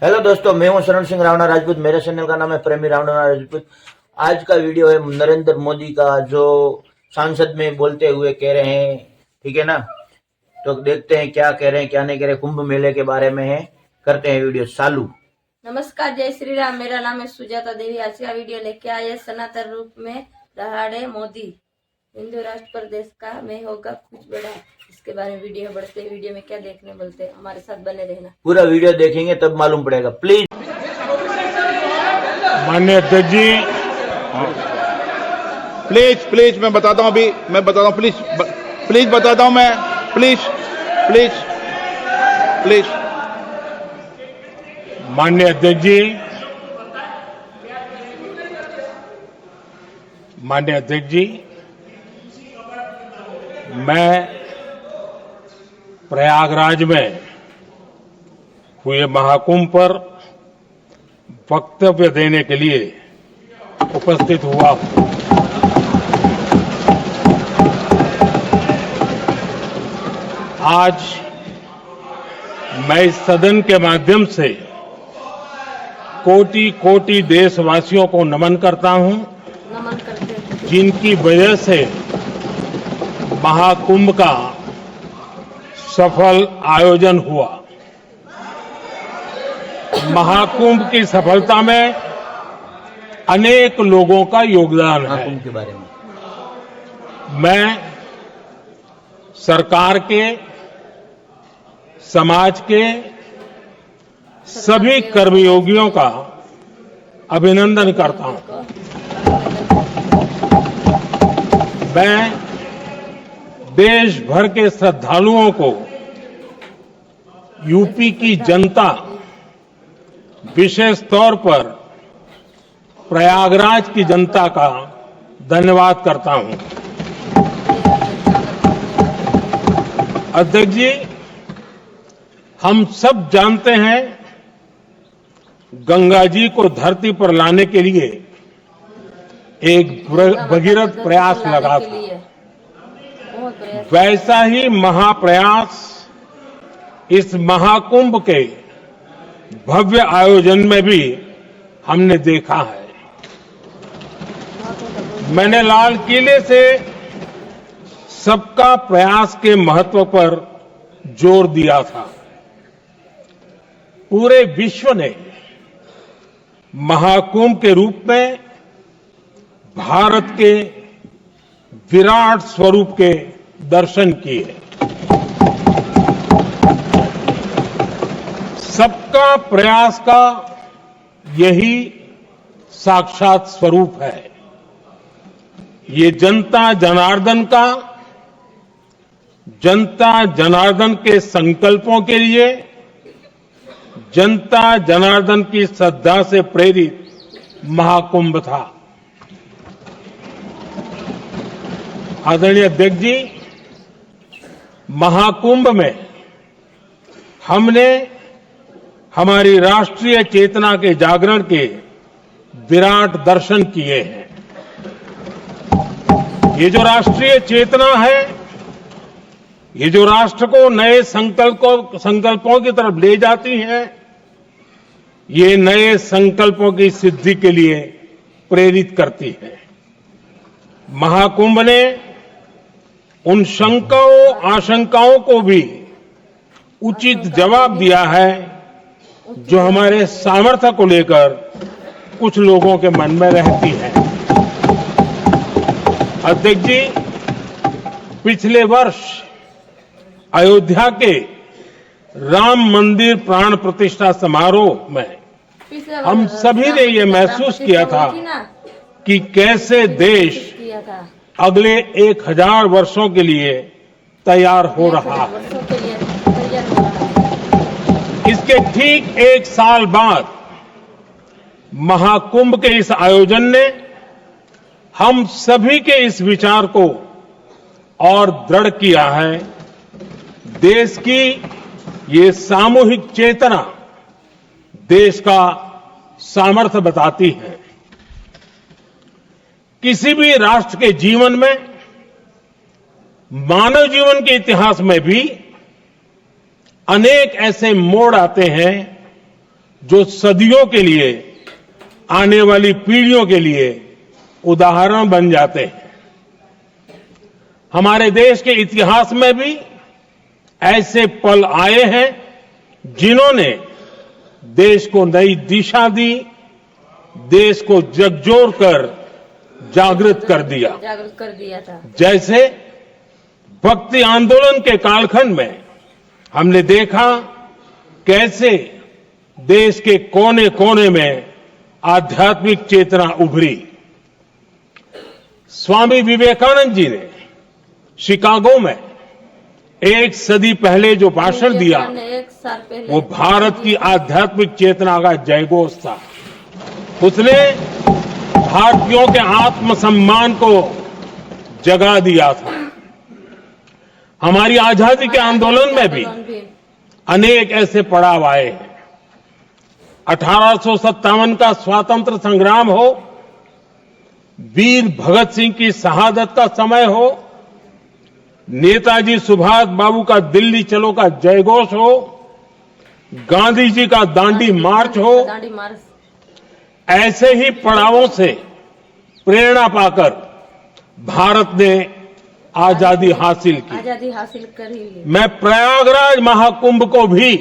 Hello दोस्तों, मैं हूं शरण सिंह रावणा राजपूत। मेरे चैनल का नाम है प्रेमी रावणा राजपूत। आज का वीडियो है नरेंद्र मोदी का, जो सांसद में बोलते हुए कह रहे हैं, ठीक है ना। तो देखते हैं क्या कह रहे हैं क्या नहीं कह रहे। कुंभ मेले के बारे में है, करते हैं वीडियो चालू। नमस्कार, जय श्री राम। मेरा नाम है सुजाता देवी। आज का वीडियो लेके आए सनातन रूप में दहाड़े मोदी। हिंदू राष्ट्र प्रदेश का मैं होगा कुछ बड़ा, इसके बारे में वीडियो बढ़ते। वीडियो में क्या देखने बोलते हैं, हमारे साथ बने रहना। पूरा वीडियो देखेंगे तब मालूम पड़ेगा। प्लीज। माननीय अध्यक्ष जी, प्लीज मैं बताता हूं, अभी मैं बताता हूं। प्लीज बताता हूं मैं। प्लीज माननीय अध्यक्ष जी, माननीय अध्यक्ष जी, मैं प्रयागराज में हुए महाकुंभ पर वक्तव्य देने के लिए उपस्थित हुआ हूं। आज मैं इस सदन के माध्यम से कोटि कोटि देशवासियों को नमन करता हूं, नमन करते हैं। जिनकी वजह से महाकुंभ का सफल आयोजन हुआ। महाकुंभ की सफलता में अनेक लोगों का योगदान है। महाकुंभ के बारे में मैं सरकार के, समाज के सभी कर्मयोगियों का अभिनंदन करता हूं। मैं देश भर के श्रद्धालुओं को, यूपी की जनता, विशेष तौर पर प्रयागराज की जनता का धन्यवाद करता हूं। अध्यक्ष जी, हम सब जानते हैं गंगा जी को धरती पर लाने के लिए एक भगीरथ प्रयास लगा था। वैसा ही महाप्रयास इस महाकुंभ के भव्य आयोजन में भी हमने देखा है। मैंने लाल किले से सबका प्रयास के महत्व पर जोर दिया था। पूरे विश्व ने महाकुंभ के रूप में भारत के विराट स्वरूप के दर्शन किए। सबका प्रयास का यही साक्षात स्वरूप है। ये जनता जनार्दन के संकल्पों के लिए, जनता जनार्दन की श्रद्धा से प्रेरित महाकुंभ था। आदरणीय अध्यक्ष जी, महाकुंभ में हमने हमारी राष्ट्रीय चेतना के जागरण के विराट दर्शन किए हैं। ये जो राष्ट्रीय चेतना है, ये जो राष्ट्र को नए संकल्पों की तरफ ले जाती है, ये नए संकल्पों की सिद्धि के लिए प्रेरित करती है। महाकुंभ ने उन शंकाओं आशंकाओं को भी उचित जवाब दिया है जो हमारे सामर्थ्य को लेकर कुछ लोगों के मन में रहती है। अध्यक्ष जी, पिछले वर्ष अयोध्या के राम मंदिर प्राण प्रतिष्ठा समारोह में हम सभी ने ये महसूस किया था कि कैसे देश अगले 1000 वर्षों के लिए तैयार हो रहा है। इसके ठीक 1 साल बाद महाकुंभ के इस आयोजन ने हम सभी के इस विचार को और दृढ़ किया है। देश की ये सामूहिक चेतना देश का सामर्थ्य बताती है। किसी भी राष्ट्र के जीवन में, मानव जीवन के इतिहास में भी अनेक ऐसे मोड़ आते हैं जो सदियों के लिए, आने वाली पीढ़ियों के लिए उदाहरण बन जाते हैं। हमारे देश के इतिहास में भी ऐसे पल आए हैं जिन्होंने देश को नई दिशा दी, देश को झकझोर कर जागृत कर दिया था। जैसे भक्ति आंदोलन के कालखंड में हमने देखा कैसे देश के कोने कोने में आध्यात्मिक चेतना उभरी। स्वामी विवेकानंद जी ने शिकागो में 1 सदी पहले जो भाषण दिया, 1 साल पहले वो भारत की आध्यात्मिक चेतना का जयघोष था। उसने भारतीयों के आत्मसम्मान को जगा दिया था। हमारी आजादी के आंदोलन में भी अनेक ऐसे पड़ाव आए हैं। 1857 का स्वातंत्र संग्राम हो, वीर भगत सिंह की शहादत का समय हो, नेताजी सुभाष बाबू का दिल्ली चलो का जयघोष हो, गांधी जी का दांडी मार्च हो, ऐसे ही पड़ावों से प्रेरणा पाकर भारत ने आजादी हासिल कर ही ली। मैं प्रयागराज महाकुंभ को भी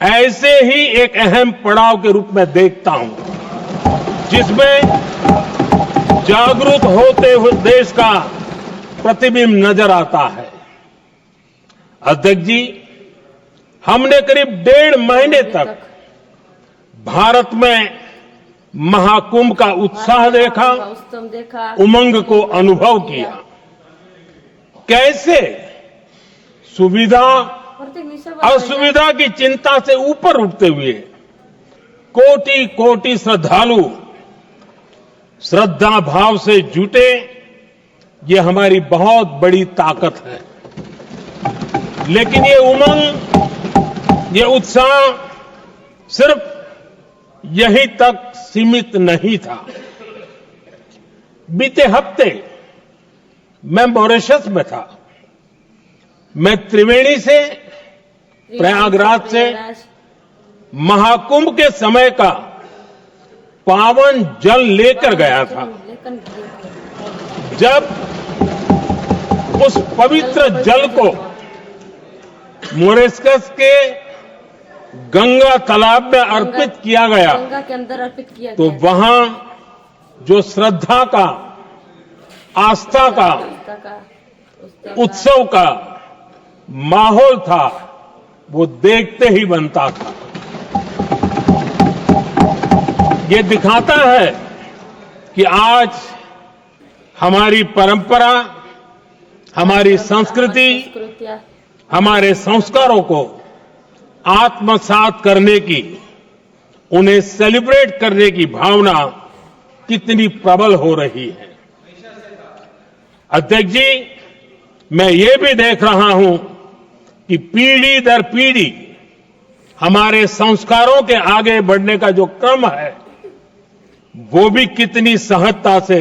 ऐसे ही एक अहम पड़ाव के रूप में देखता हूं, जिसमें जागरूक होते हुए देश का प्रतिबिंब नजर आता है। अध्यक्ष जी, हमने करीब 1.5 महीने तक भारत में महाकुंभ का उत्साह देखा, उमंग को अनुभव किया। कैसे सुविधा असुविधा की चिंता से ऊपर उठते हुए कोटि कोटि श्रद्धालु श्रद्धा भाव से जुटे, ये हमारी बहुत बड़ी ताकत है। लेकिन ये उमंग, ये उत्साह सिर्फ यहीं तक सीमित नहीं था। बीते हफ्ते मैं मॉरिशस में था। मैं त्रिवेणी से, प्रयागराज से महाकुंभ के समय का पावन जल लेकर गया था। जब उस पवित्र जल को मॉरिशस के गंगा तालाब में अर्पित किया गया, गंगा के अंदर अर्पित किया तो वहां जो श्रद्धा का, आस्था का, उत्सव का माहौल था, वो देखते ही बनता था। ये दिखाता है कि आज हमारी परंपरा, हमारी संस्कृति, हमारे संस्कारों को आत्मसात करने की, उन्हें सेलिब्रेट करने की भावना कितनी प्रबल हो रही है। अध्यक्ष जी, मैं ये भी देख रहा हूं कि पीढ़ी दर पीढ़ी हमारे संस्कारों के आगे बढ़ने का जो क्रम है, वो भी कितनी सहजता से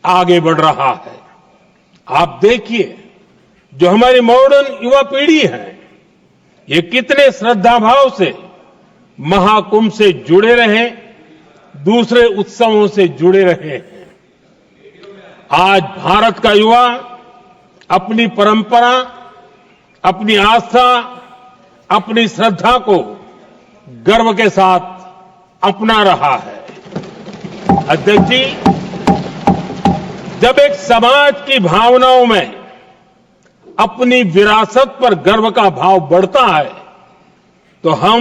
आगे बढ़ रहा है। आप देखिए, जो हमारी मॉडर्न युवा पीढ़ी है, ये कितने श्रद्धा भाव से महाकुंभ से जुड़े रहे, दूसरे उत्सवों से जुड़े रहे हैं। आज भारत का युवा अपनी परंपरा, अपनी आस्था, अपनी श्रद्धा को गर्व के साथ अपना रहा है। अध्यक्ष जी, जब एक समाज की भावनाओं में अपनी विरासत पर गर्व का भाव बढ़ता है, तो हम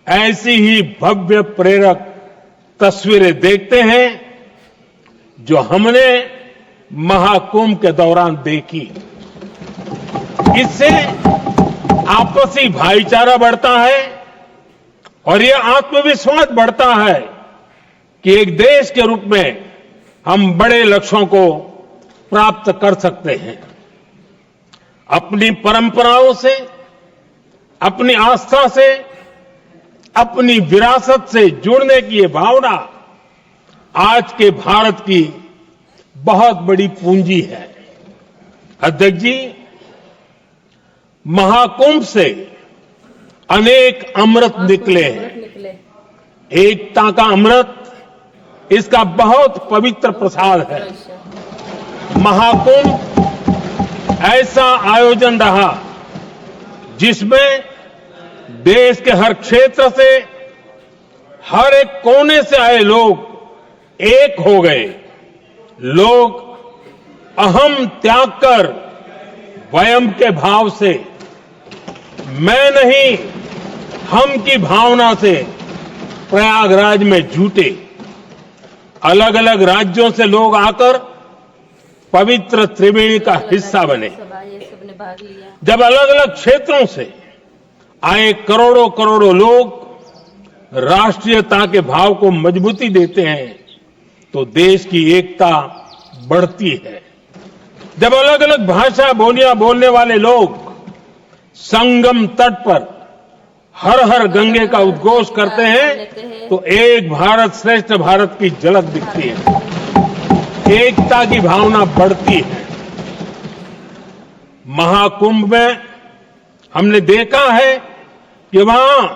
ऐसी ही भव्य प्रेरक तस्वीरें देखते हैं जो हमने महाकुंभ के दौरान देखी। इससे आपसी भाईचारा बढ़ता है और ये आत्मविश्वास बढ़ता है कि एक देश के रूप में हम बड़े लक्ष्यों को प्राप्त कर सकते हैं। अपनी परंपराओं से, अपनी आस्था से, अपनी विरासत से जुड़ने की ये भावना आज के भारत की बहुत बड़ी पूंजी है। अध्यक्ष जी, महाकुंभ से अनेक अमृत निकले हैं। अमृत निकले। एकता का अमृत इसका बहुत पवित्र प्रसाद है। महाकुंभ ऐसा आयोजन रहा जिसमें देश के हर क्षेत्र से, हर एक कोने से आए लोग एक हो गए। लोग अहम त्याग कर वयम के भाव से, मैं नहीं हम की भावना से प्रयागराज में जुटे। अलग अलग राज्यों से लोग आकर पवित्र त्रिवेणी का हिस्सा बने। सबने भाग लिया। जब अलग अलग क्षेत्रों से आए करोड़ों करोड़ों लोग राष्ट्रीयता के भाव को मजबूती देते हैं तो देश की एकता बढ़ती है। जब अलग अलग भाषा बोलियां बोलने वाले लोग संगम तट पर हर हर गंगे का उद्घोष करते हैं तो एक भारत श्रेष्ठ भारत की झलक दिखती है। एकता की भावना बढ़ती है। महाकुंभ में हमने देखा है कि वहां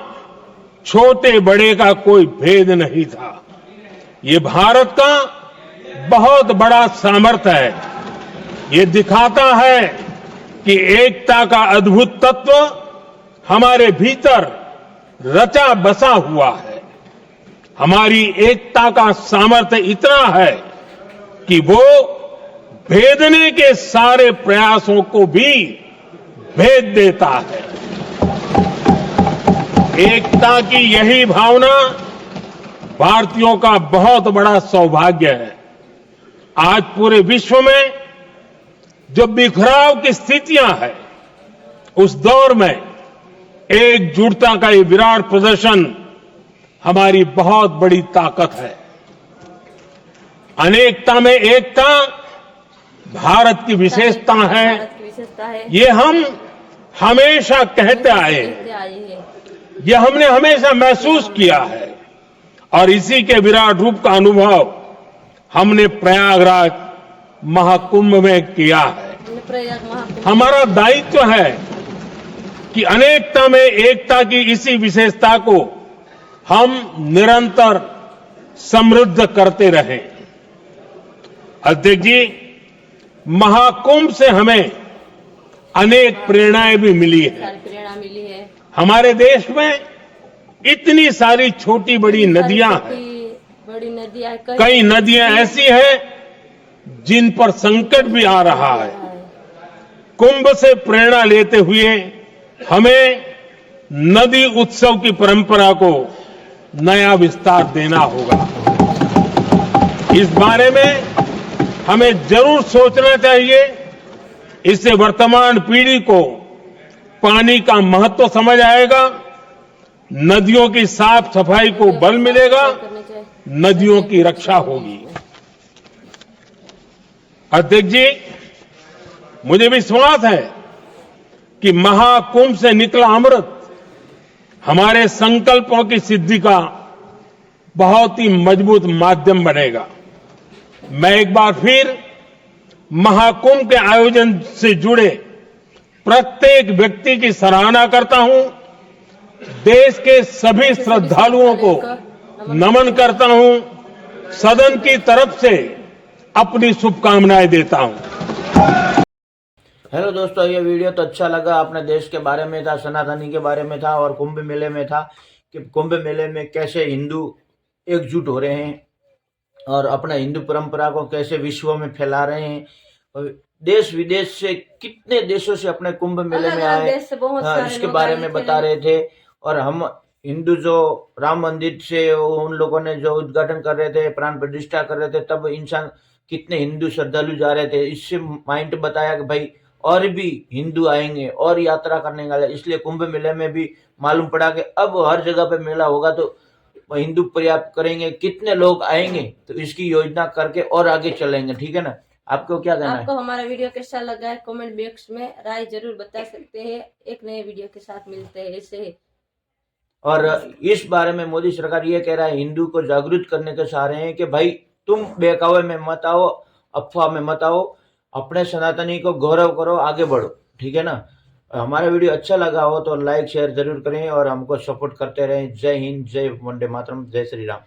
छोटे बड़े का कोई भेद नहीं था। ये भारत का बहुत बड़ा सामर्थ्य है। ये दिखाता है कि एकता का अद्भुत तत्व हमारे भीतर रचा बसा हुआ है। हमारी एकता का सामर्थ्य इतना है कि वो भेदने के सारे प्रयासों को भी भेद देता है। एकता की यही भावना भारतीयों का बहुत बड़ा सौभाग्य है। आज पूरे विश्व में जो बिखराव की स्थितियां हैं, उस दौर में एकजुटता का ये विराट प्रदर्शन हमारी बहुत बड़ी ताकत है। अनेकता में एकता भारत की विशेषता है। भारत की विशेषता है। ये हम हमेशा कहते आए हैं। कहते आए हैं। यह हमने हमेशा महसूस किया है और इसी के विराट रूप का अनुभव हमने प्रयागराज महाकुंभ में किया है। प्रयाग महाकुंभ हमारा दायित्व है कि अनेकता में एकता की इसी विशेषता को हम निरंतर समृद्ध करते रहें। अध्यक्ष जी, महाकुंभ से हमें अनेक प्रेरणाएं भी मिली है। सारी प्रेरणा मिली है। हमारे देश में इतनी सारी छोटी बड़ी नदियां हैं। बड़ी नदियां, कई नदियां ऐसी हैं जिन पर संकट भी आ रहा है। कुंभ से प्रेरणा लेते हुए हमें नदी उत्सव की परंपरा को नया विस्तार देना होगा। इस बारे में हमें जरूर सोचना चाहिए। इससे वर्तमान पीढ़ी को पानी का महत्व समझ आएगा, नदियों की साफ सफाई को बल मिलेगा, नदियों की रक्षा होगी। अध्यक्ष जी, मुझे विश्वास है कि महाकुंभ से निकला अमृत हमारे संकल्पों की सिद्धि का बहुत ही मजबूत माध्यम बनेगा। मैं एक बार फिर महाकुंभ के आयोजन से जुड़े प्रत्येक व्यक्ति की सराहना करता हूं। देश के सभी श्रद्धालुओं को नमन करता हूं। सदन की तरफ से अपनी शुभकामनाएं देता हूं। हेलो दोस्तों, ये वीडियो तो अच्छा लगा। अपने देश के बारे में था, सनातनी के बारे में था और कुंभ मेले में था कि कुंभ मेले में कैसे हिंदू एकजुट हो रहे हैं और अपना हिंदू परंपरा को कैसे विश्व में फैला रहे हैं। और देश विदेश से कितने देशों से अपने कुंभ मेले में आए, इसके बारे में बता रहे थे। और हम हिंदू जो राम मंदिर से उन लोगों ने जो उद्घाटन कर रहे थे, प्राण प्रतिष्ठा कर रहे थे, तब इंसान कितने हिंदू श्रद्धालु जा रहे थे। इससे माइंड बताया कि भाई और भी हिंदू आएंगे और यात्रा करने वाले। इसलिए कुंभ मेले में भी मालूम पड़ा कि अब हर जगह पे मेला होगा तो हिंदू पर्याप्त करेंगे, कितने लोग आएंगे, तो इसकी योजना करके और आगे चलेंगे। ठीक है ना? आपको क्या कहना है? आपको हमारा वीडियो कैसा लगा है कमेंट बॉक्स में राय जरूर बता सकते हैं। एक नए वीडियो के साथ मिलते हैं ऐसे। और इस बारे में मोदी सरकार ये कह रहा है, हिंदू को जागरूक करने के चाह रहे हैं कि भाई तुम बहकावे में मत आओ, अफवाह में मत आओ, अपने सनातनी को गौरव करो, आगे बढ़ो। ठीक है ना? हमारा वीडियो अच्छा लगा हो तो लाइक शेयर जरूर करें और हमको सपोर्ट करते रहें। जय हिंद, जय वंदे मातरम, जय श्री राम।